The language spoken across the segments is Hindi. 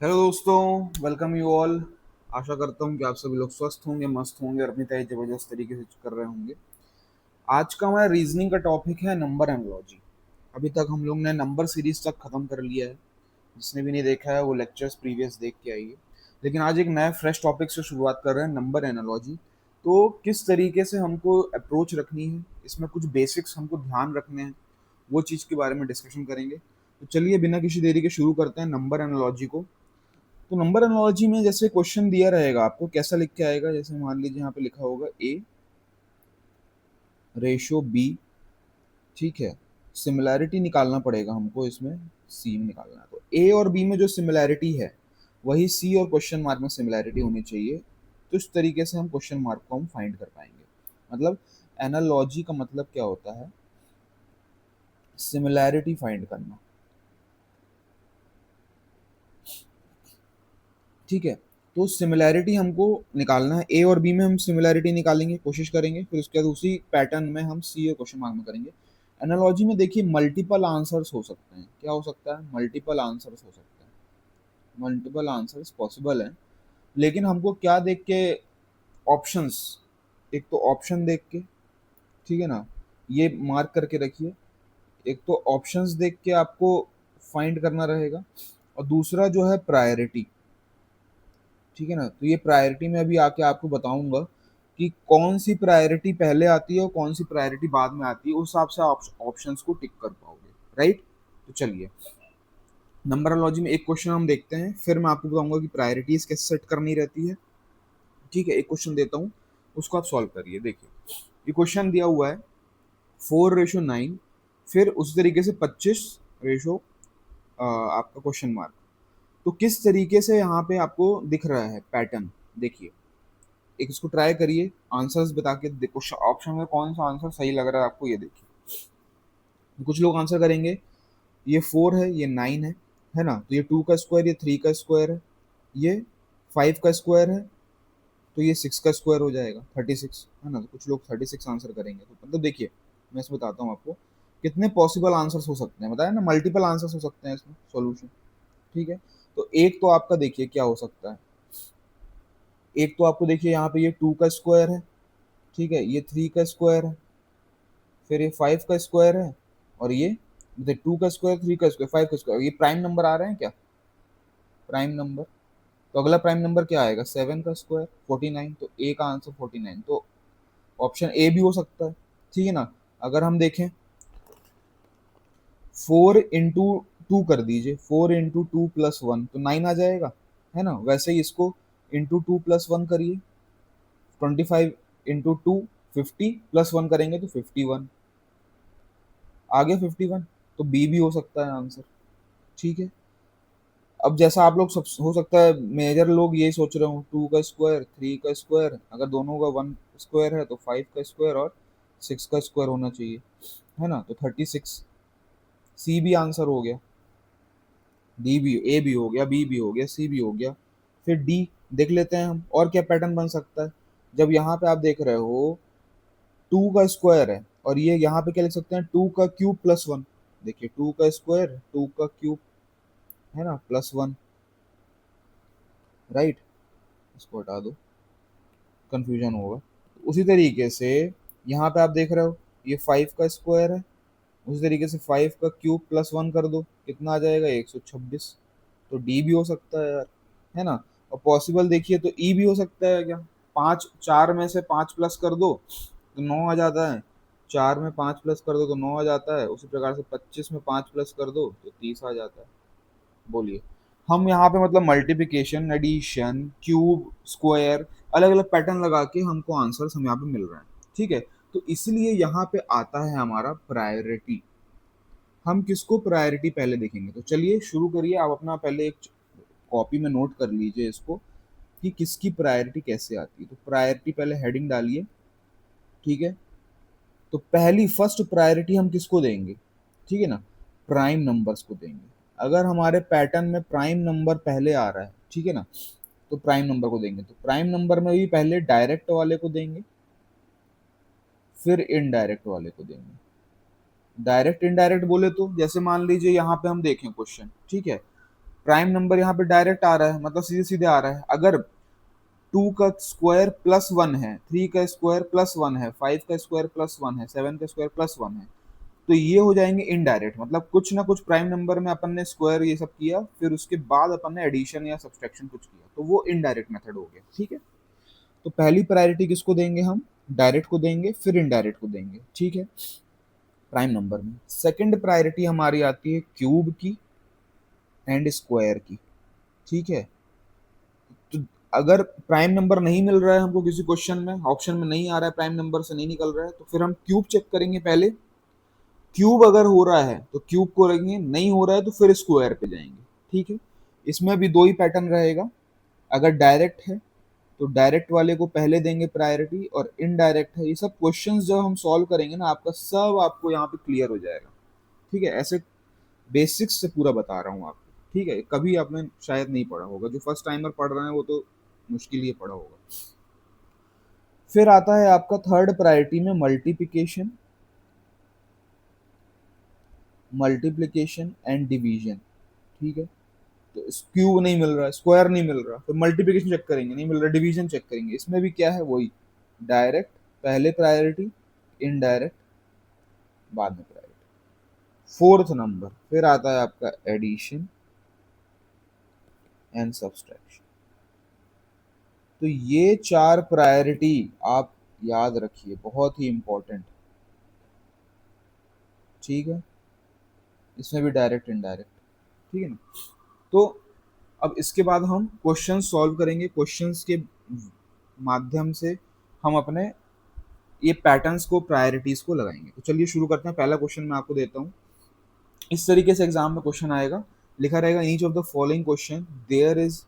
हेलो दोस्तों, वेलकम यू ऑल। आशा करता हूँ कि आप सभी लोग स्वस्थ होंगे, मस्त होंगे और अपनी तय जबरदस्त तरीके से कर रहे होंगे। आज का हमारा रीजनिंग का टॉपिक है नंबर एनालॉजी। अभी तक हम लोग ने नंबर सीरीज तक खत्म कर लिया है। जिसने भी नहीं देखा है वो लेक्चर्स प्रीवियस देख के आइए। लेकिन आज एक नया फ्रेश टॉपिक से शुरुआत कर रहे हैं, नंबर एनालॉजी। तो किस तरीके से हमको अप्रोच रखनी है, इसमें कुछ बेसिक्स हमको ध्यान रखने हैं, वो चीज़ के बारे में डिस्कशन करेंगे। तो चलिए बिना किसी देरी के शुरू करते हैं नंबर एनालॉजी को। तो नंबर एनालॉजी में जैसे क्वेश्चन दिया रहेगा, आपको कैसा लिख के आएगा, जैसे मान लीजिए यहाँ पे लिखा होगा ए रेशो बी। ठीक है, सिमिलैरिटी निकालना पड़ेगा हमको, इसमें सी में निकालना है। तो ए और बी में जो सिमिलैरिटी है वही सी और क्वेश्चन मार्क में सिमिलैरिटी होनी चाहिए। तो इस तरीके से हम क्वेश्चन मार्क को हम फाइंड कर पाएंगे। मतलब एनालॉजी का मतलब क्या होता है, सिमिलैरिटी फाइंड करना। ठीक है, तो सिमिलैरिटी हमको निकालना है। ए और बी में हम सिमिलैरिटी निकालेंगे, कोशिश करेंगे, फिर उसके बाद उसी पैटर्न में हम सी और क्वेश्चन मार्क में करेंगे। एनालॉजी में देखिए मल्टीपल आंसर्स हो सकते हैं। क्या हो सकता है? मल्टीपल आंसर्स हो सकते हैं। मल्टीपल आंसर्स पॉसिबल है। लेकिन हमको क्या देख के ऑप्शंस, एक तो ऑप्शन देख के, ठीक है ना, ये मार्क करके रखिए। एक तो ऑप्शंस देख के आपको फाइंड करना रहेगा, और दूसरा जो है प्रायोरिटी। ठीक है ना, तो ये प्रायोरिटी में अभी आके आपको बताऊंगा कि कौन सी प्रायोरिटी पहले आती है और कौन सी प्रायोरिटी बाद में आती है। उस हिसाब से आप ऑप्शंस को टिक कर पाओगे। राइट। तो चलिए नंबरोलॉजी में एक क्वेश्चन हम देखते हैं, फिर मैं आपको बताऊंगा कि प्रायोरिटीज कैसे सेट करनी रहती है। ठीक है, एक क्वेश्चन देता हूँ, उसको आप सॉल्व करिए। देखिए ये क्वेश्चन दिया हुआ है 4:9, फिर उसी तरीके से 25 रेशो आपका क्वेश्चन मार्क। तो किस तरीके से यहाँ पे आपको दिख रहा है पैटर्न, देखिए। एक इसको ट्राई करिए, आंसर्स बता के देखो ऑप्शन में कौन सा आंसर सही लग रहा है आपको, ये देखिए। कुछ लोग आंसर करेंगे ये 4 है, ये 9 है ना, तो ये 2 का स्क्वायर, ये 3 का स्क्वायर है, ये 5 का स्क्वायर है, तो ये 6 का स्क्वायर हो जाएगा 36, है ना। तो कुछ लोग 36 आंसर करेंगे। तो मतलब देखिए, मैं इसमें बताता हूँ आपको कितने पॉसिबल आंसर्स हो सकते हैं। बताया ना, मल्टीपल आंसर्स हो सकते हैं इसमें सॉल्यूशन। ठीक है, तो एक तो आपका देखिए क्या हो सकता है। एक तो आपको देखिए यहाँ पे ये 2 का स्क्वायर है, ठीक है, ये 3 का स्क्वायर है, फिर ये 5 का स्क्वायर है, और ये 2 का स्क्वायर, 3 का स्क्वायर, 5 का स्क्वायर। ये प्राइम नंबर आ रहे हैं क्या? Prime number. तो अगला प्राइम नंबर क्या आएगा? 7 का स्क्वायर 49। तो ए का आंसर 49, तो ऑप्शन ए भी हो सकता है। ठीक है ना। अगर हम देखें 4 इंटू 2 कर दीजिए, 4 इंटू 2 प्लस 1 तो 9 आ जाएगा, है ना। वैसे ही इसको इंटू 2 प्लस 1 करिए, 25 इंटू 2 50, प्लस 1 करेंगे तो 51 आ गया, 51। तो बी भी हो सकता है आंसर। ठीक है। अब जैसा आप लोग सब हो सकता है मेजर लोग यही सोच रहे हो, 2 का स्क्वायर, 3 का स्क्वायर, अगर दोनों का 1 स्क्वायर है तो 5 का स्क्वायर और 6 का स्क्वायर होना चाहिए, है ना। तो 36, सी भी आंसर हो गया, डी भी, ए भी हो गया, बी भी हो गया, सी भी हो गया। फिर डी देख लेते हैं हम, और क्या पैटर्न बन सकता है। जब यहाँ पे आप देख रहे हो 2 का स्क्वायर है, और ये यहाँ पे क्या लिख सकते हैं, 2 का क्यूब प्लस 1। देखिए 2 का स्क्वायर, 2 का क्यूब, है ना, प्लस 1। राइट। इसको हटा दो, कंफ्यूजन होगा। उसी तरीके से यहाँ पे आप देख रहे हो ये 5 का स्क्वायर है, उसी तरीके से 5 का क्यूब प्लस 1 कर दो, कितना आ जाएगा? 126। तो डी भी हो सकता है यार, है ना। और पॉसिबल देखिए तो ई भी हो सकता है क्या? पाँच, चार में से 5 प्लस कर दो तो 9 आ जाता है। 4 में 5 प्लस कर दो तो 9 आ जाता है। उसी प्रकार से 25 में 5 प्लस कर दो तो 30 आ जाता है। बोलिए। हम यहाँ पे मतलब मल्टीप्लिकेशन, एडिशन, क्यूब, स्क्वायर, अलग अलग पैटर्न लगा के हमको आंसर्स हम यहाँ पे मिल रहे हैं। ठीक है, तो इसलिए यहाँ पे आता है हमारा प्रायोरिटी। हम किसको प्रायोरिटी पहले देखेंगे, तो चलिए शुरू करिए। आप अपना पहले एक कॉपी में नोट कर लीजिए इसको, कि किसकी प्रायोरिटी कैसे आती है। तो प्रायोरिटी पहले हेडिंग डालिए। ठीक है, तो पहली फर्स्ट प्रायोरिटी हम किसको देंगे? ठीक है ना, प्राइम नंबर्स को देंगे। अगर हमारे पैटर्न में प्राइम नंबर पहले आ रहा है, ठीक है ना, तो प्राइम नंबर को देंगे। तो प्राइम नंबर में भी पहले डायरेक्ट वाले को देंगे, फिर इनडायरेक्ट वाले को देंगे। डायरेक्ट इनडायरेक्ट बोले तो जैसे मान लीजिए यहाँ पे हम देखें क्वेश्चन, ठीक है, प्राइम नंबर यहाँ पे डायरेक्ट आ रहा है, मतलब सीधे सीधे आ रहा है। अगर 2 का स्क्वायर प्लस 1 है, 3 का स्क्वायर प्लस 1 है, 5 का स्क्वायर प्लस 1 है, 7 का स्क्वायर प्लस 1 है, तो ये हो जाएंगे इनडायरेक्ट, मतलब कुछ ना कुछ प्राइम नंबर में अपन ने स्क्वायर ये सब किया, फिर उसके बाद अपन ने एडिशन या सब्सट्रैक्शन कुछ किया, तो वो इनडायरेक्ट मेथड हो गया। ठीक है, तो पहली प्रायोरिटी किसको देंगे हम? डायरेक्ट को देंगे, फिर इनडायरेक्ट को देंगे। ठीक है, प्राइम नंबर में सेकंड प्रायोरिटी हमारी आती है क्यूब की एंड स्क्वायर की। ठीक है, तो अगर प्राइम नंबर नहीं मिल रहा है हमको किसी क्वेश्चन में, ऑप्शन में नहीं आ रहा है, प्राइम नंबर से नहीं निकल रहा है, तो फिर हम क्यूब चेक करेंगे पहले। क्यूब अगर हो रहा है तो क्यूब को रखेंगे, नहीं हो रहा है तो फिर स्क्वायर पे जाएंगे। ठीक है, इसमें भी दो ही पैटर्न रहेगा। अगर डायरेक्ट है तो डायरेक्ट वाले को पहले देंगे प्रायोरिटी, और इनडायरेक्ट है, ये सब क्वेश्चंस जब हम सॉल्व करेंगे ना, आपका सब आपको यहाँ पे क्लियर हो जाएगा। ठीक है, ऐसे बेसिक्स से पूरा बता रहा हूँ आपको। ठीक है, कभी आपने शायद नहीं पढ़ा होगा, जो फर्स्ट टाइमर पढ़ रहे हैं वो तो मुश्किल ही पढ़ा होगा। फिर आता है आपका थर्ड प्रायोरिटी में मल्टीप्लिकेशन, मल्टीप्लिकेशन एंड डिवीजन। ठीक है, तो क्यूब नहीं मिल रहा है, स्क्वायर नहीं मिल रहा, तो मल्टीप्लिकेशन चेक करेंगे, नहीं मिल रहा, डिवीजन चेक करेंगे। इसमें भी क्या है, वही डायरेक्ट पहले प्रायोरिटी, इनडायरेक्ट बाद में प्रायोरिटी। फोर्थ नंबर फिर आता है आपका एडिशन एंड सब्सट्रैक्शन। तो ये चार प्रायोरिटी आप याद रखिए, बहुत ही इंपॉर्टेंट। ठीक है, इसमें भी डायरेक्ट इनडायरेक्ट। ठीक है ना, तो अब इसके बाद हम क्वेश्चन सॉल्व करेंगे, क्वेश्चंस के माध्यम से हम अपने ये पैटर्न्स को, प्रायोरिटीज को लगाएंगे। तो चलिए शुरू करते हैं। पहला क्वेश्चन मैं आपको देता हूँ। इस तरीके से एग्जाम में क्वेश्चन आएगा, लिखा रहेगा each of the following question there is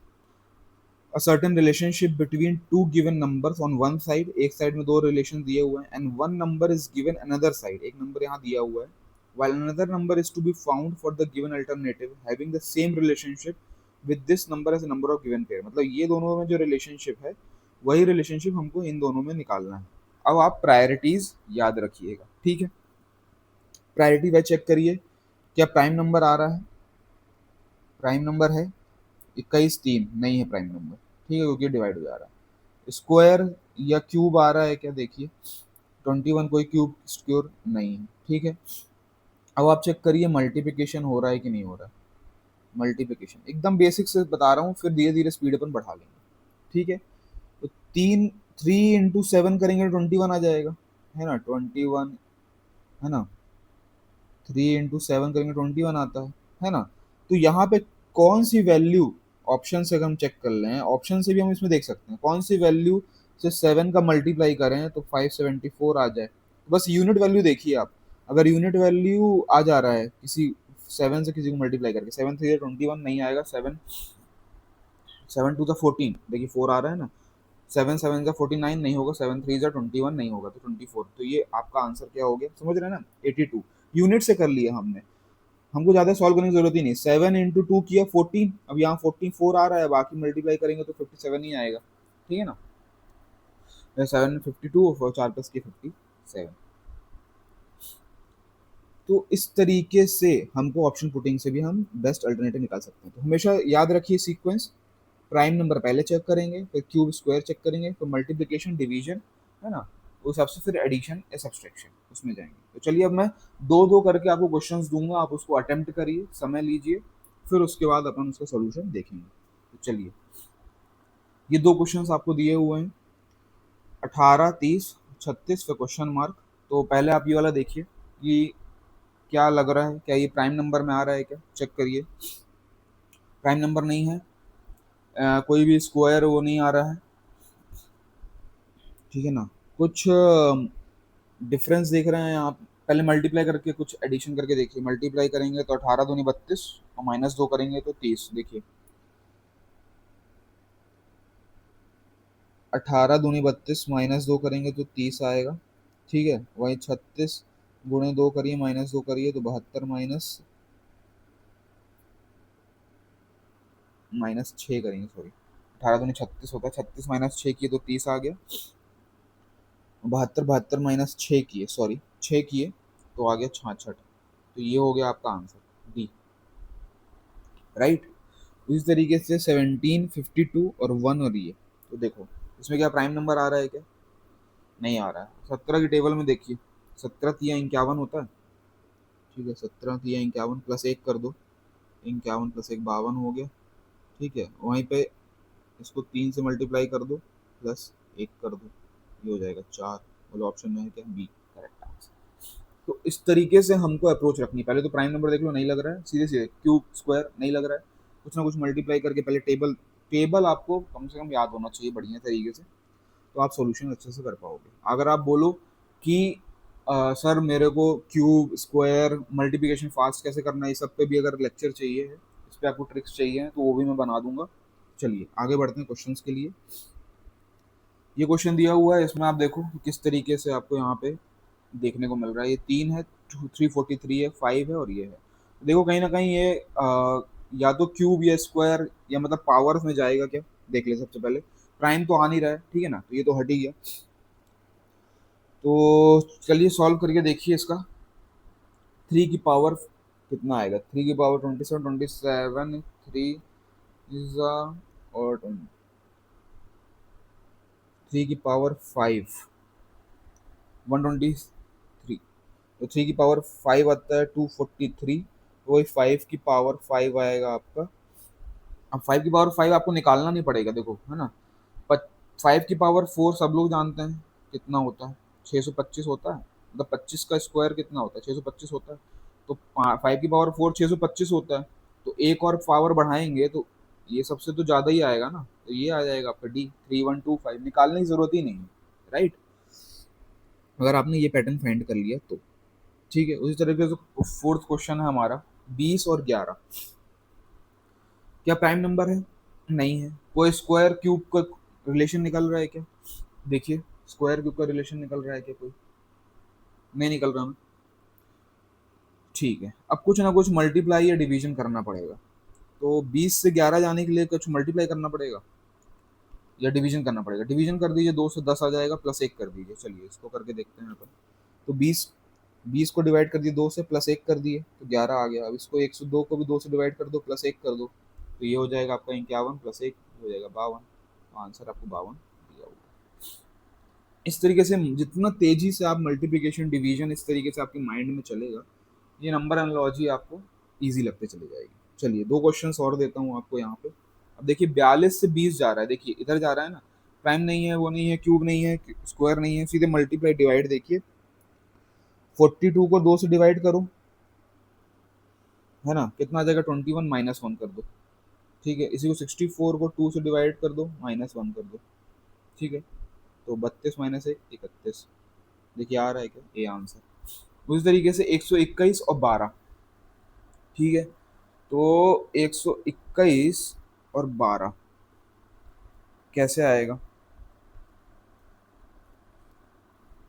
a certain relationship between two given numbers on one side, एक साइड में दो रिलेशन दिए हुए हैं, and one number is given another side, एक नंबर यहाँ दिया हुआ है, while another number is to be found for the given alternative having the same relationship with this number as a number of given pair। मतलब ये दोनों में जो रिलेशनशिप है वही रिलेशनशिप हमको इन दोनों में निकालना है। अब आप प्रायोरिटीज याद रखिएगा। ठीक है, प्रायोरिटी वाइज चेक करिए, क्या प्राइम नंबर आ रहा है? प्राइम नंबर है 21 3, नहीं है प्राइम नंबर। ठीक है, क्योंकि डिवाइड हो जा रहा है। स्क्वायर या क्यूब आ रहा है क्या? देखिए 21 कोई क्यूब स्क्वायर नहीं है। ठीक है, अब आप चेक करिए मल्टीप्लिकेशन हो रहा है कि नहीं हो रहा है। मल्टीप्लिकेशन एकदम बेसिक से बता रहा हूँ, फिर धीरे धीरे स्पीड अपन बढ़ा लेंगे। ठीक है, तो 3 इंटू 7 करेंगे 21 आ जाएगा, है ना? 21, है ना? 3 इंटू 7 करेंगे 21 आता है ना? तो यहाँ पे कौन सी वैल्यू, ऑप्शन से अगर हम चेक कर लें, ऑप्शन से भी हम इसमें देख सकते हैं कौन सी वैल्यू से 7 का मल्टीप्लाई करें तो 574 आ जाए। बस यूनिट वैल्यू देखिए आप, अगर यूनिट वैल्यू आ जा रहा है किसी 7 से, किसी को मल्टीप्लाई करके, 7 3 21 नहीं आएगा, 7 7 2 14, देखिए 4 आ रहा है ना, 7 7 का 49 नहीं होगा, 7 3 21 नहीं होगा, तो 24। तो ये आपका आंसर क्या हो गया, समझ रहे हैं ना? 82 यूनिट से कर लिया हमने, हमको ज़्यादा सॉल्व करने की जरूरत ही नहीं। 7 इंटू 2 किया 14, अब यहाँ 44 आ रहा है, बाकी मल्टीप्लाई करेंगे तो 57 ही आएगा। ठीक है ना, 7 52 और 4 प्लस की 57। तो इस तरीके से हमको ऑप्शन पुटिंग से भी हम बेस्ट अल्टरनेटिव निकाल सकते हैं। तो हमेशा याद रखिए सीक्वेंस, प्राइम नंबर पहले चेक करेंगे, फिर क्यूब स्क्वायर चेक करेंगे, फिर मल्टीप्लिकेशन डिवीजन, है ना, उस हिसाब से फिर एडिशन या सब्सट्रैक्शन उसमें जाएंगे। तो चलिए अब मैं दो दो करके आपको क्वेश्चंस दूंगा, आप उसको अटेम्प्ट करिए, समय लीजिए, फिर उसके बाद अपन उसका सोल्यूशन देखेंगे। तो चलिए, ये दो क्वेश्चंस आपको दिए हुए हैं, 18 30 36 फिर क्वेश्चन मार्क। तो पहले आप ये वाला देखिए कि क्या लग रहा है, क्या ये प्राइम नंबर में आ रहा है क्या, चेक करिए। प्राइम नंबर नहीं है, कोई भी स्क्वायर वो नहीं आ रहा है। ठीक है ना, कुछ डिफरेंस देख रहे हैं आप, पहले मल्टीप्लाई करके कुछ एडिशन करके देखिए। मल्टीप्लाई करेंगे तो 18 दूनी 32 और -2 करेंगे तो 30। देखिए 18 दूनी 32 -2 करेंगे तो 30 आएगा। ठीक है, वही 36 गुणे 2 करिए, -2 करिए तो 72, -6 करेंगे, सॉरी 18 दूनी 36 होता है, 36 -6 किए तो 30 आ गया। 72 72 -6 किए, सॉरी 6 किए तो आ गया 66। तो ये हो गया आपका आंसर डी, राइट। उसी तरीके से 17, 52 और 1 और ये, तो देखो इसमें क्या प्राइम नंबर आ रहा है क्या? नहीं आ रहा है। 17 की टेबल में देखिए, 17 तिया 51 होता है। ठीक है, 17 तिया 51 प्लस एक कर दो, 51 प्लस एक 52 हो गया। ठीक है, वहीं पे इसको 3 से मल्टीप्लाई कर दो, प्लस एक कर दो, ये हो जाएगा 4। बोलो ऑप्शन में है क्या? B correct answer. तो इस तरीके से हमको अप्रोच रखनी है। पहले तो प्राइम नंबर देख लो, नहीं लग रहा है, सीधे सीधे क्यूब स्क्वायर नहीं लग रहा है, कुछ ना कुछ मल्टीप्लाई करके पहले टेबल, टेबल आपको कम से कम याद होना चाहिए बढ़िया तरीके से, तो आप सॉल्यूशन अच्छे से कर पाओगे। अगर आप बोलो कि सर मेरे को क्यूब स्क्वायर मल्टीप्लिकेशन फास्ट कैसे करना है, इस सब पे भी अगर लेक्चर चाहिए है, इस पे आपको ट्रिक्स चाहिए हैं, तो वो भी मैं बना दूंगा। चलिए आगे बढ़ते हैं क्वेश्चंस के लिए। ये क्वेश्चन दिया हुआ है, इसमें आप देखो कि किस तरीके से आपको यहाँ पे देखने को मिल रहा है। ये 3 है, 343 है, 5 है और ये है। देखो कहीं ना कहीं ये या तो क्यूब या स्क्वायर या मतलब पावर्स में जाएगा क्या, देख ले सबसे पहले। प्राइम तो आ नहीं रहा है, ठीक है ना, तो ये तो हट ही गया। तो चलिए सॉल्व करके देखिए इसका। 3 की पावर कितना आएगा? 3 की पावर 27, 27 3 इज और 3 की पावर 5 123। तो 3 की पावर 5 आता है 243, तो वही 5 की पावर 5 आएगा आपका। अब 5 की पावर 5 आपको निकालना नहीं पड़ेगा, देखो है ना। 5 की पावर 4 सब लोग जानते हैं कितना होता है, 625 होता है। मतलब 25 का स्क्वायर कितना होता है? 625 होता है। तो 5 की पावर 4 625 होता है। तो एक और पावर बढ़ाएंगे तो ये सबसे तो ज़्यादा ही आएगा ना, तो ये आ जाएगा आपका डी, 3125। निकालने की जरूरत ही नहीं है, राइट, अगर आपने ये पैटर्न फाइंड कर लिया तो। ठीक है, उसी तरीके से फोर्थ क्वेश्चन है हमारा, 20 और 11 क्या प्राइम नंबर है? नहीं है। कोई स्क्वायर क्यूब का रिलेशन निकल रहा है क्या? देखिए स्क्वायर क्यूब का रिलेशन निकल रहा है क्या? कोई नहीं निकल रहा ना। ठीक है, अब कुछ ना कुछ मल्टीप्लाई या डिवीजन करना पड़ेगा। तो 20 से 11 जाने के लिए कुछ मल्टीप्लाई करना पड़ेगा या डिवीजन करना पड़ेगा। डिवीजन कर दीजिए, 2 से 10 आ जाएगा, प्लस एक कर दीजिए। चलिए इसको करके देखते हैं यहाँ पर। तो 20 को डिवाइड कर दिए 2 से, प्लस एक कर दिए तो 11 आ गया। अब इसको 102 को भी 2 से डिवाइड कर दो, प्लस एक कर दो, तो ये हो जाएगा आपका 51 प्लस एक हो जाएगा 52। तो आंसर आपको 52 दिया होगा। इस तरीके से जितना तेजी से आप मल्टीप्लिकेशन डिवीजन इस तरीके से आपके माइंड में चलेगा, ये नंबर एनालॉजी आपको इजी लगते चली जाएगी। चलिए 2 क्वेश्चंस और देता हूँ आपको यहाँ पे। अब देखिए 42 से 20 जा रहा है, देखिए इधर जा रहा है ना, प्राइम नहीं है, वो नहीं है, क्यूब नहीं है, स्क्वायर नहीं है, सीधे मल्टीप्लाई डिवाइड। देखिए 42 को 2 से डिवाइड करो, है ना, कितना आ जाएगा? 21 माइनस वन कर दो। ठीक है, इसी को 64 को 2 से डिवाइड कर दो, माइनस वन कर दो। ठीक है, तो 32 माइनस एक 31। देखिए आ रहा है क्या? A answer. उसी तरीके से 121 और 12। ठीक है, तो 121 और 12 कैसे आएगा?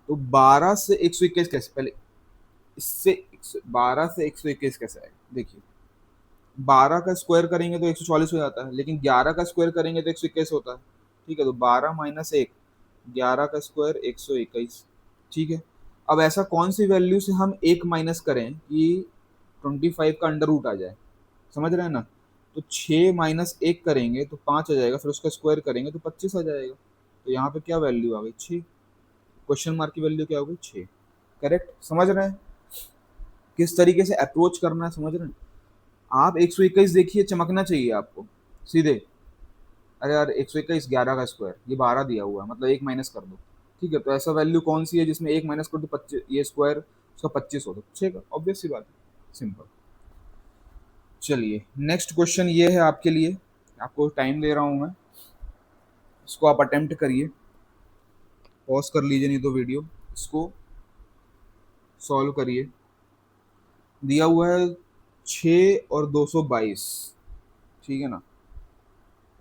तो 12 से 121 कैसे, पहले इससे 12 से 121 कैसे आएगा? देखिए 12 का स्क्वायर करेंगे तो 144 हो जाता है, लेकिन 11 का स्क्वायर करेंगे तो 121 होता है। ठीक है, तो 12 माइनस एक, 11 का स्क्वायर 121। ठीक है, अब ऐसा कौन सी वैल्यू से हम एक माइनस करें कि 25 का अंडर रूट आ जाए, समझ रहे हैं ना। तो 6 माइनस एक करेंगे तो 5 आ जाएगा, फिर उसका स्क्वायर करेंगे तो 25 आ जाएगा। तो यहाँ पे क्या वैल्यू आ गई? 6। क्वेश्चन मार्क की वैल्यू क्या हो गई? 6। करेक्ट, समझ रहे हैं किस तरीके से अप्रोच करना है, समझ रहे हैं। आप 121 देखिए, चमकना चाहिए आपको सीधे। अरे यार 121 11 का स्क्वायर, ये 12 दिया हुआ है, मतलब एक माइनस कर दो। ठीक है, तो ऐसा वैल्यू कौन सी है जिसमें एक माइनस कर दो 25, ये स्क्वायर उसका 25 हो, तो 6 का, ऑब्वियस सी बात है, सिंपल। चलिए नेक्स्ट क्वेश्चन ये है आपके लिए, आपको टाइम दे रहा हूँ मैं, इसको आप अटेम्प्ट करिए, पॉज कर लीजिए नहीं तो वीडियो, इसको सॉल्व करिए। दिया हुआ है 6 और 222। ठीक है ना,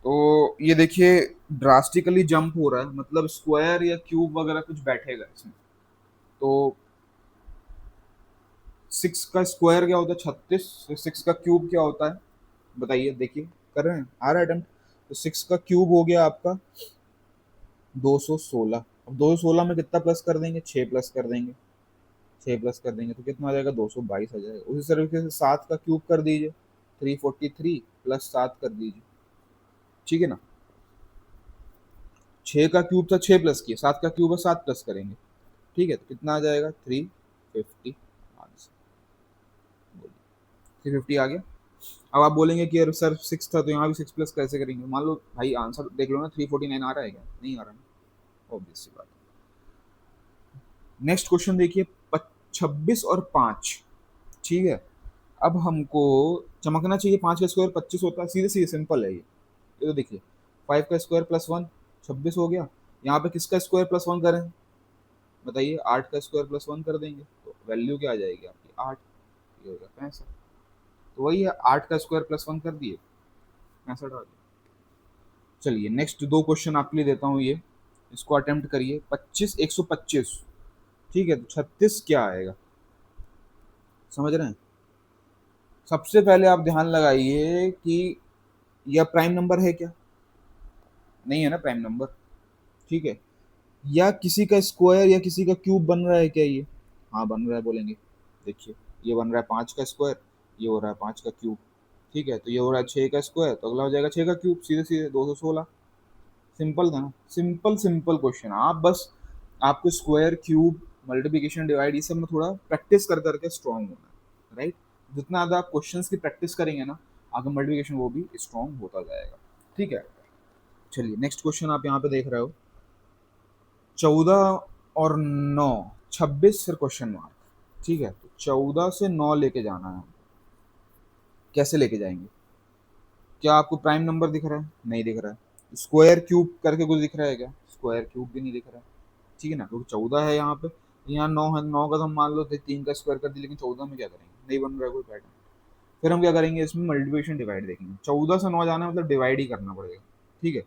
तो ये देखिए ड्रास्टिकली जंप हो रहा है, मतलब स्क्वायर या क्यूब वगैरह कुछ बैठेगा इसमें। तो 6 का स्क्वायर क्या होता है? 36। 6 का क्यूब क्या होता है बताइए, देखिए कर रहे हैं, आ रहा है अटेम्प्ट। तो 6 का क्यूब हो गया आपका 216। अब 216 में कितना प्लस कर देंगे? 6 प्लस कर देंगे, 6 प्लस कर देंगे तो कितना आ जाएगा? 222 आ जाएगा। उसी तरीके से 7 का क्यूब कर दीजिए, 343 प्लस 7 कर दीजिए, ठीक है ना। 6 का क्यूब था 6 प्लस किए, 7 का क्यूब है 7 प्लस करेंगे, ठीक है। तो कितना आ जाएगा 350 आंसर। 350 आ गया। अब आप बोलेंगे कि यार सर 6 था तो यहाँ भी 6 प्लस कैसे करेंगे, मान लो भाई आंसर देख लो ना, 349 आ रहा है क्या, नहीं आ रहा ना, ऑब्वियस सी बात है। नेक्स्ट क्वेश्चन देखिए, 26 और 5, ठीक है। अब हमको चमकना चाहिए, 5 का स्क्वायर 25 होता है, सीधे सीधे सिंपल है ये तो देखिए, 5 का स्क्वायर प्लस 1 26 हो गया। यहाँ पे किसका स्क्वायर प्लस 1 करें, बताइए, 8 का स्क्वायर प्लस 1 कर देंगे तो वैल्यू क्या आ जाएगी आपकी 8, ये हो गया 65। तो वही है, 8 का स्क्वायर प्लस 1 कर दिए, 65 आ गया। चलिए नेक्स्ट दो क्वेश्चन आपके लिए देता हूँ, ये इसको अटेम्प्ट करिए। 25 125, ठीक है, तो 36 क्या आएगा, समझ रहे हैं। सबसे पहले आप ध्यान लगाइए कि यह प्राइम नंबर है क्या, नहीं है ना प्राइम नंबर, ठीक है। या किसी का स्क्वायर या किसी का क्यूब बन रहा है क्या ये, हाँ बन रहा है बोलेंगे, देखिए ये बन रहा है 5 का स्क्वायर, ये हो रहा है 5 का क्यूब, ठीक है। तो ये हो रहा है 6 का स्क्वायर, तो अगला हो जाएगा 6 का क्यूब, सीधे सीधे 216। सिंपल था ना, सिंपल सिंपल क्वेश्चन। आप बस, आपको स्क्वायर क्यूब मल्टीप्लिकेशन डिवाइड ये सब में थोड़ा प्रैक्टिस कर करके स्ट्रांग होना है, राइट। जितना ज़्यादा आप क्वेश्चंस की प्रैक्टिस करेंगे ना, आगे मल्टीप्लिकेशन वो भी स्ट्रांग होता जाएगा, ठीक है। चलिए नेक्स्ट क्वेश्चन आप यहाँ पे देख रहे हो, 14 और 9, 26 फिर क्वेश्चन मार्क, ठीक है। तो 14 से 9 लेके जाना है, कैसे लेके जाएंगे, क्या आपको प्राइम नंबर दिख रहा है, नहीं दिख रहा है। स्क्वायर क्यूब करके कुछ दिख रहा है क्या, स्क्वायर क्यूब भी नहीं दिख रहा है, ठीक है ना, क्योंकि 14 है यहाँ पे, यहाँ 9 है, 9 का तो हम मान लो 3 का स्क्वायर कर दिया, लेकिन 14 में क्या करेंगे, नहीं बन रहा है कोई पैटर्न। फिर हम क्या करेंगे, इसमें मल्टीप्लिकेशन डिवाइड देखेंगे। 14 से 9 जाना है मतलब डिवाइड ही करना पड़ेगा, ठीक है।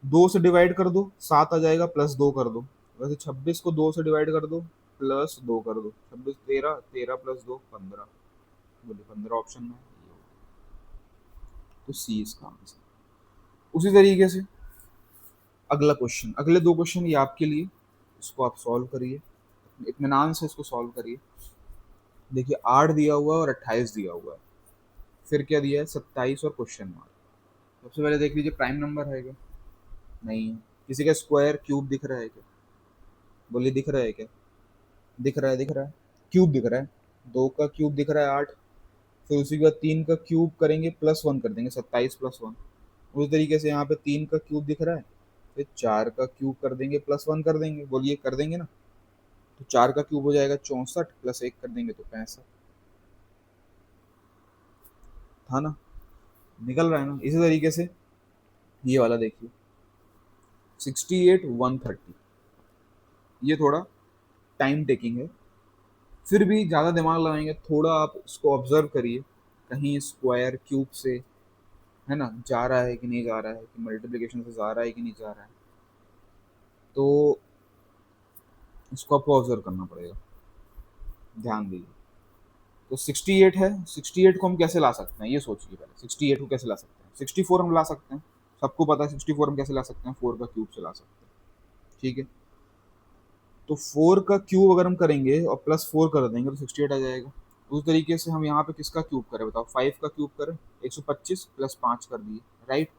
2 से डिवाइड कर दो 7 आ जाएगा, प्लस 2 कर दो। वैसे 26 को 2 से डिवाइड कर दो, प्लस 2 कर दो, 26 13, 13 प्लस 2 15, बोलिए 15 ऑप्शन में, तो सी इसका आंसर। उसी तरीके से अगला क्वेश्चन, अगले दो क्वेश्चन ये आपके लिए, इसको आप सॉल्व करिए, इत्मीनान से इसको सॉल्व करिए। देखिए 8 दिया हुआ है और 28 दिया हुआ है, फिर क्या दिया है 27 और क्वेश्चन मार्क। सबसे पहले देख लीजिए प्राइम नंबर है क्या, नहीं है। किसी का स्क्वायर क्यूब दिख रहा है क्या, बोलिए दिख रहा है क्या, दिख रहा है, दिख रहा है, क्यूब दिख रहा है, 2 का क्यूब दिख रहा है 8, फिर उसी के बाद 3 का क्यूब करेंगे प्लस 1 कर देंगे, 27 प्लस 1। उसी तरीके से यहाँ पे 3 का क्यूब दिख रहा है, फिर 4 का क्यूब कर देंगे प्लस 1 कर देंगे, बोलिए कर देंगे ना। तो 4 का क्यूब हो जाएगा 64, प्लस 1 कर देंगे तो 65, था ना, निकल रहा है ना। इसी तरीके से ये वाला देखिए 68 130, ये थोड़ा टाइम टेकिंग है, फिर भी ज़्यादा दिमाग लगाएंगे, थोड़ा आप इसको ऑब्जर्व करिए, कहीं स्क्वायर क्यूब से, है ना, जा रहा है कि नहीं जा रहा है, कि मल्टीप्लिकेशन से जा रहा है कि नहीं जा रहा है, तो इसको आपको ऑब्जर्व करना पड़ेगा, ध्यान दीजिए। तो 68 है, 68 को हम कैसे ला सकते हैं, ये सोचिए पहले, 68 को कैसे ला सकते हैं, 64 हम ला सकते हैं, सबको पता है 64 हम कैसे ला सकते हैं, 4 का क्यूब से ला सकते हैं, ठीक है। तो 4 का क्यूब अगर हम करेंगे और प्लस 4 कर देंगे तो 68 आ जाएगा। उस तरीके से हम यहाँ पे किसका क्यूब करें बताओ, 5 का क्यूब करें, 125 प्लस 5 कर दिए, राइट।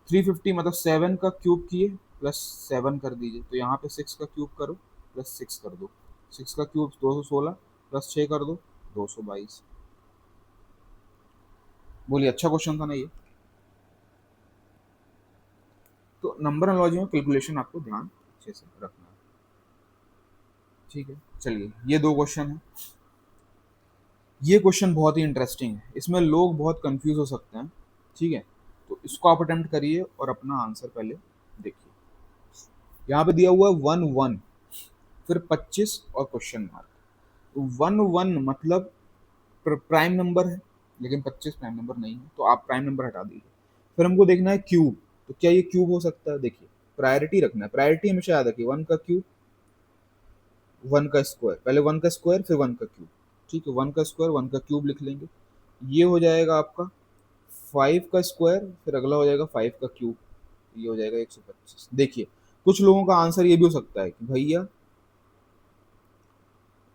350 मतलब 7 का क्यूब किए प्लस 7 कर दीजिए, तो यहाँ पे 6 का क्यूब करो प्लस 6 कर दो, 6 का क्यूब 216 प्लस 6 कर दो 222। बोलिए अच्छा क्वेश्चन था ना ये। तो नंबर एनालॉजी में कैलकुलेशन आपको ध्यान अच्छे से रखना है, ठीक है। चलिए ये दो क्वेश्चन है, ये क्वेश्चन बहुत ही इंटरेस्टिंग है, इसमें लोग बहुत कंफ्यूज हो सकते हैं, ठीक है। तो इसको आप अटेम्प्ट करिए और अपना आंसर पहले देखिए। यहाँ पे दिया हुआ है 1 1, फिर 25 और क्वेश्चन मार्क। तो 1 1 मतलब प्राइम नंबर है, लेकिन 25 प्राइम नंबर नहीं है, तो आप प्राइम नंबर हटा दीजिए। फिर हमको देखना है क्यूब, तो क्या ये क्यूब हो सकता है, देखिए प्रायोरिटी रखना है, प्रायोरिटी हमेशा याद रखिए, 1 का क्यूब 1 का स्क्वायर, पहले 1 का स्क्वायर फिर 1 का क्यूब, ठीक है। 1 का स्क्वायर 1 का क्यूब लिख लेंगे, ये हो जाएगा आपका 5 का स्क्वायर, फिर अगला हो जाएगा 5 का क्यूब, ये हो जाएगा 125। देखिए कुछ लोगों का आंसर ये भी हो सकता है कि भैया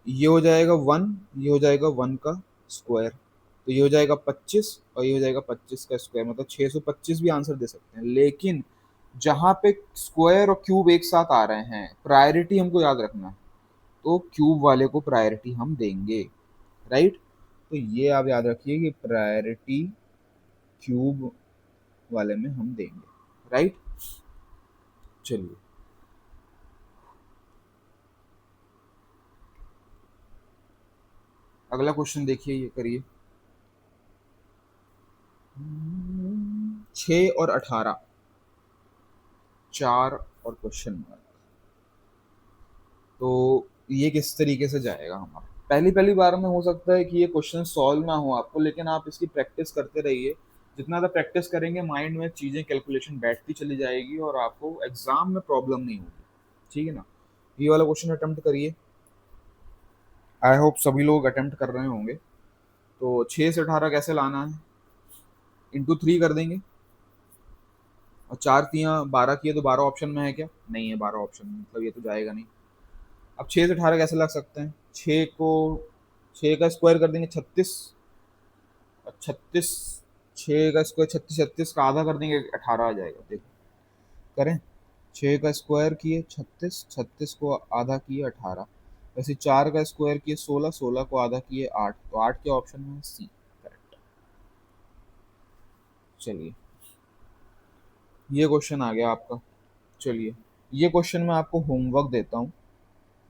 ये हो जाएगा 1, ये हो जाएगा 1 का स्क्वायर, तो ये हो जाएगा 25 और ये हो जाएगा 25 का स्क्वायर, मतलब 625 भी आंसर दे सकते हैं। लेकिन जहां पे स्क्वायर और क्यूब एक साथ आ रहे हैं, प्रायोरिटी हमको याद रखना है, तो क्यूब वाले को प्रायोरिटी हम देंगे, राइट। तो ये आप याद रखिए कि प्रायोरिटी क्यूब वाले में हम देंगे, राइट। चलिए अगला क्वेश्चन देखिए, ये करिए। 6 और 18, 4 और क्वेश्चन मार्क। तो ये किस तरीके से जाएगा हमारा? पहली पहली बार में हो सकता है कि ये क्वेश्चन सॉल्व ना हो आपको, लेकिन आप इसकी प्रैक्टिस करते रहिए। जितना ज़्यादा प्रैक्टिस करेंगे माइंड में चीज़ें, कैलकुलेशन बैठती चली जाएगी और आपको एग्जाम में प्रॉब्लम नहीं होगी, ठीक है ना। ये वाला क्वेश्चन अटेम्प्ट करिए। आई होप सभी लोग अटेम्प्ट कर रहे होंगे। तो 6 से 18 कैसे लाना है? इंटू 3 कर देंगे, और 4 3 12 किए तो 12 ऑप्शन में है क्या? नहीं है 12 ऑप्शन में, मतलब ये तो जाएगा नहीं। अब 6 से 18 कैसे लग सकते हैं? 6 का स्क्वायर कर देंगे 36, और 36, 6 का स्क्वायर 36, 36 का आधा कर देंगे 18 आ जाएगा। देखो करें, 6 का स्क्वायर किए 36, 36 को आधा किए 18, वैसे 4 का स्क्वायर किए 16, 16 को आधा किए 8, तो 8 के ऑप्शन में सी करेक्ट। चलिए ये क्वेश्चन आ गया आपका। चलिए ये क्वेश्चन मैं आपको होमवर्क देता हूँ,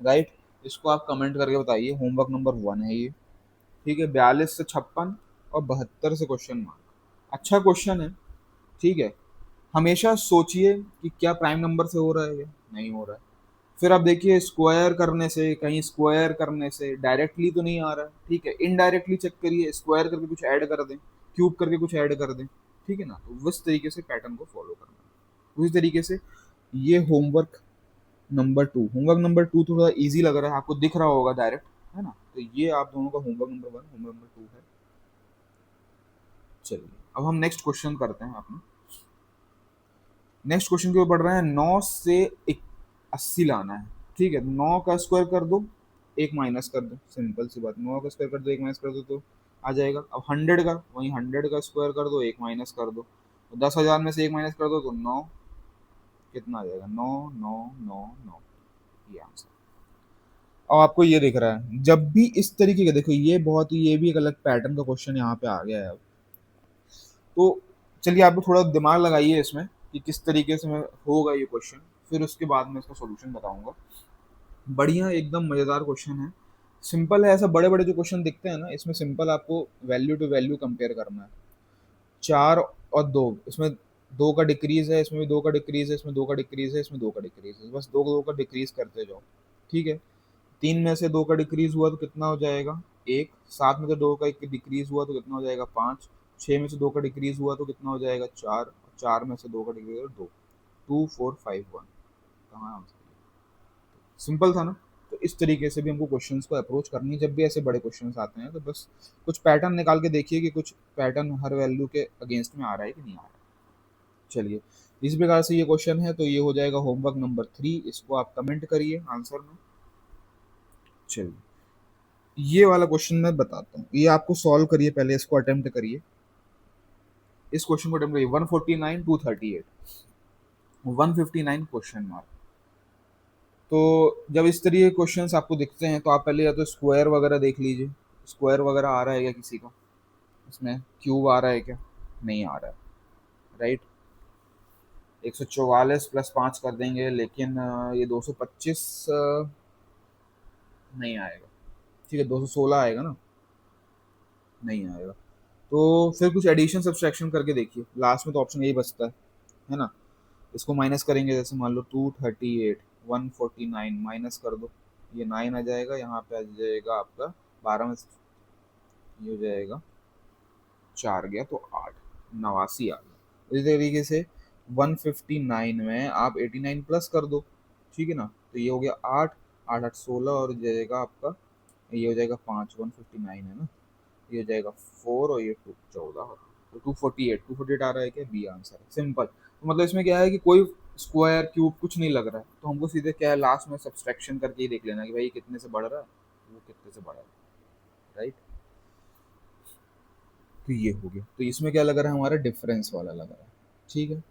राइट। इसको आप कमेंट करके बताइए, होमवर्क नंबर 1 है ये, ठीक है। 42 से 56 और 72 से क्वेश्चन मार्क। अच्छा क्वेश्चन है, ठीक है। हमेशा सोचिए कि क्या प्राइम नंबर से हो रहा है या नहीं हो रहा है। फिर आप देखिए स्क्वायर करने से, कहीं स्क्वायर करने से डायरेक्टली तो नहीं आ रहा है, ठीक है। इनडायरेक्टली चेक करिए, स्क्वायर करके कुछ ऐड कर दें, क्यूब करके कुछ ऐड कर दें, ठीक है ना। तो उस तरीके से पैटर्न को फॉलो करना है। उसी तरीके से ये होमवर्क नंबर 2 थोड़ा इजी लग रहा है आपको, दिख रहा होगा डायरेक्ट, है ना। तो ये आप दोनों का होमवर्क नंबर 1, होमवर्क नंबर 2 है। चलिए अब हम नेक्स्ट क्वेश्चन करते हैं अपना। नेक्स्ट क्वेश्चन के ऊपर पढ़ रहे हैं, 9 से 80 लाना है, ठीक है। 9 का स्क्वायर कर दो, एक माइनस कर दो, सिंपल सी बात। 9 का स्क्वायर कर दो, एक माइनस कर दो, तो आ जाएगा। अब 100 का, वही 100 का स्क्वायर कर दो, एक माइनस कर दो, तो 10,000 में से एक माइनस कर दो तो 9, कितना आ जाएगा? 9 9 9 9, ये आंसर। अब आपको ये दिख रहा है, जब भी इस तरीके का देखो, ये बहुत ही, ये भी एक अलग पैटर्न का क्वेश्चन यहाँ पे आ गया है अब। तो चलिए आप थोड़ा दिमाग लगाइए इसमें कि किस तरीके से होगा ये क्वेश्चन, फिर उसके बाद मैं इसका सॉल्यूशन बताऊंगा। बढ़िया एकदम मजेदार क्वेश्चन है, सिंपल है। ऐसा बड़े बड़े जो क्वेश्चन दिखते हैं ना, इसमें सिंपल आपको वैल्यू टू वैल्यू कंपेयर करना है। 4 और 2, इसमें 2 का डिक्रीज है, इसमें भी 2 का डिक्रीज है, इसमें 2 का डिक्रीज है, इसमें 2 का डिक्रीज है, बस 2 2 का डिक्रीज करते जाओ, ठीक है। 3 में से 2 का डिक्रीज हुआ तो कितना हो जाएगा? 1। 7 में से 2 का एक डिक्रीज हुआ तो कितना हो जाएगा? 5। 6 में से 2 का डिक्रीज हुआ तो कितना हो जाएगा? 4। 4 में से 2 का डिक्रीज हुआ 2। 2 4 5 1, कहाँ आंसर? सिंपल था ना। तो इस तरीके से भी हमको क्वेश्चंस को अप्रोच करनी है। जब भी ऐसे बड़े क्वेश्चंस आते हैं तो बस कुछ पैटर्न निकाल के देखिए कि कुछ पैटर्न हर वैल्यू के अगेंस्ट में आ रहा है कि नहीं आ रहा है। चलिए इस प्रकार से ये क्वेश्चन है, तो ये हो जाएगा होमवर्क नंबर 3। इसको आप कमेंट करिए आंसर में। चलिए ये वाला क्वेश्चन मैं बताता हूँ, ये आपको सॉल्व करिए, पहले इसको अटेम्प्ट करिए। इस क्वेश्चन को अटेम्प्ट करिए। 149 238, 159 क्वेश्चन मार्क। तो जब इस तरीके के क्वेश्चंस आपको दिखते हैं तो आप पहले या तो स्क्वायर वगैरह देख लीजिए, स्क्वायर वगैरह आ रहा है क्या किसी का, इसमें क्यूब आ रहा है क्या? नहीं आ रहा है, राइट। 144 प्लस 5 कर देंगे, लेकिन ये 225 नहीं आएगा, ठीक है। 216 आएगा ना? नहीं आएगा। तो फिर कुछ एडिशन सब्सट्रैक्शन करके देखिए, लास्ट में तो ऑप्शन यही बचता है ना। इसको माइनस करेंगे, जैसे मान लो 238, 149 माइनस कर दो, ये 9 आ जाएगा, यहाँ पे आ जाएगा आपका 12 में ये हो जाएगा 4 गया तो 8, 89 आ गया। इसी तरीके से 159 में आप 89 प्लस कर दो, ठीक है ना। तो ये हो गया 8, 8 8 16, और हो जाएगा आपका, ये हो जाएगा 5, 159 है ना, ये हो जाएगा 4, और ये 2 14, तो 248 आ रहा है क्या? बी आंसर है, सिंपल। तो मतलब इसमें क्या है कि कोई स्क्वायर क्यूब कुछ नहीं लग रहा है, तो हमको सीधे क्या है, लास्ट में सब्सट्रैक्शन करके ही देख लेना कि भाई कितने से बढ़ रहा है, वो कितने से बढ़ रहा है, राइट। तो ये हो गया, तो इसमें क्या लग रहा है हमारा डिफरेंस वाला लग रहा है। ठीक है,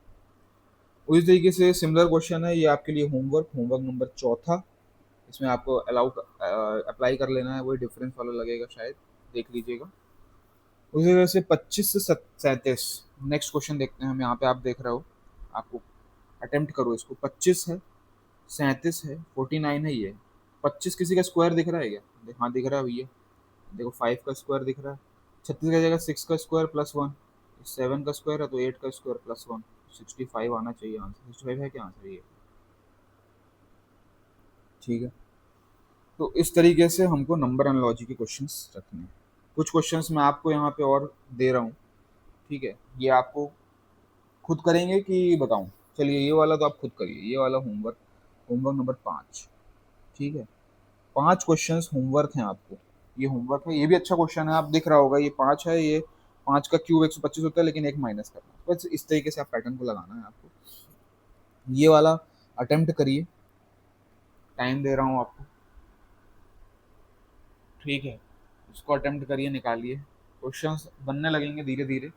उसी तरीके से सिमिलर क्वेश्चन है ये आपके लिए, होमवर्क होमवर्क नंबर चौथा। इसमें आपको अलाउ अप्लाई कर लेना है, वही डिफरेंस वाला लगेगा शायद, देख लीजिएगा। उसी तरह से 25 से 37 नेक्स्ट क्वेश्चन देखते हैं हम। यहाँ पे आप देख रहे हो, आपको अटेम्प्ट करो इसको। 25 है, 37 है, 49 है, ये 25 किसी का स्क्वायर दिख रहा है क्या? हाँ दिख रहा है भैया, देखो 5 का स्क्वायर दिख रहा है। 36 का जगह 6 का स्क्वायर प्लस 1, 7 का स्क्वायर है तो 8 का स्क्वायर प्लस 1, 65 आना चाहिए आंसर। 65 है क्या आंसर ये? ठीक है, तो इस तरीके से हमको नंबर एनालॉजी के क्वेश्चंस रखने हैं। कुछ क्वेश्चंस मैं आपको यहाँ पे और दे रहा हूँ, ठीक है, ये आपको खुद करेंगे कि बताऊँ? चलिए ये वाला तो आप खुद करिए, ये वाला होमवर्क, होमवर्क नंबर 5। ठीक है, 5 क्वेश्चंस होमवर्क हैं आपको। ये होमवर्क है, ये भी अच्छा क्वेश्चन है, आप दिख रहा होगा ये 5 है, ये 5 का क्यूब 125 होता है लेकिन एक माइनस करना है। बस इस तरीके से आप पैटर्न को लगाना है आपको। ये वाला अटेम्प्ट करिए, टाइम दे रहा हूँ आपको। ठीक है, इसको अटेम्प्ट करिए, निकालिए। क्वेश्चंस बनने लगेंगे धीरे धीरे।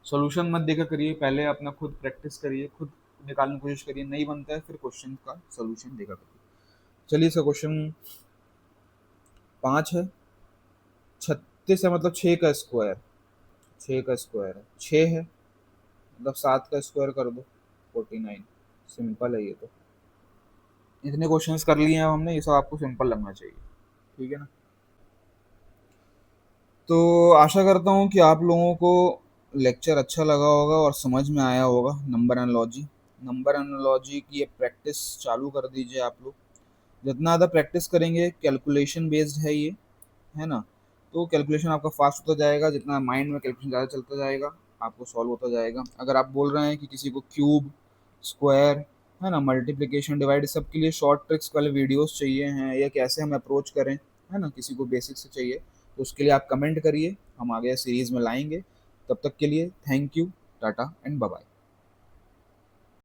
सॉल्यूशन मत देखा करिए, पहले अपना खुद प्रैक्टिस करिए, खुद निकालने की कोशिश करिए। नहीं बनता है फिर क्वेश्चन का सॉल्यूशन देखा करिए। चलिए इसका क्वेश्चन 5 है। 36 है मतलब 6 का स्क्वायर, 6 का स्क्वायर है, 6 है मतलब 7 का स्क्वायर कर दो, 49। सिंपल है ये तो। इतने क्वेश्चंस कर लिए हैं अब हमने, ये सब आपको सिंपल लगना चाहिए। ठीक है ना? तो आशा करता हूँ कि आप लोगों को लेक्चर अच्छा लगा होगा और समझ में आया होगा। नंबर एनालॉजी की ये प्रैक्टिस चालू कर दीजिए आप लोग। जितना ज़्यादा प्रैक्टिस करेंगे, कैलकुलेशन बेस्ड है ये, है ना, तो कैलकुलेशन आपका फास्ट होता जाएगा। जितना माइंड में कैलकुलेशन ज़्यादा चलता जाएगा, आपको सॉल्व होता जाएगा। अगर आप बोल रहे हैं कि किसी को क्यूब, स्क्वायर, है ना, मल्टीप्लिकेशन, डिवाइड, सब के लिए शॉर्ट ट्रिक्स वाले वीडियोस चाहिए हैं, या कैसे हम अप्रोच करें, है ना, किसी को बेसिक से चाहिए, तो उसके लिए आप कमेंट करिए, हम आगे सीरीज़ में लाएंगे। तब तक के लिए thank you, tata and bye bye.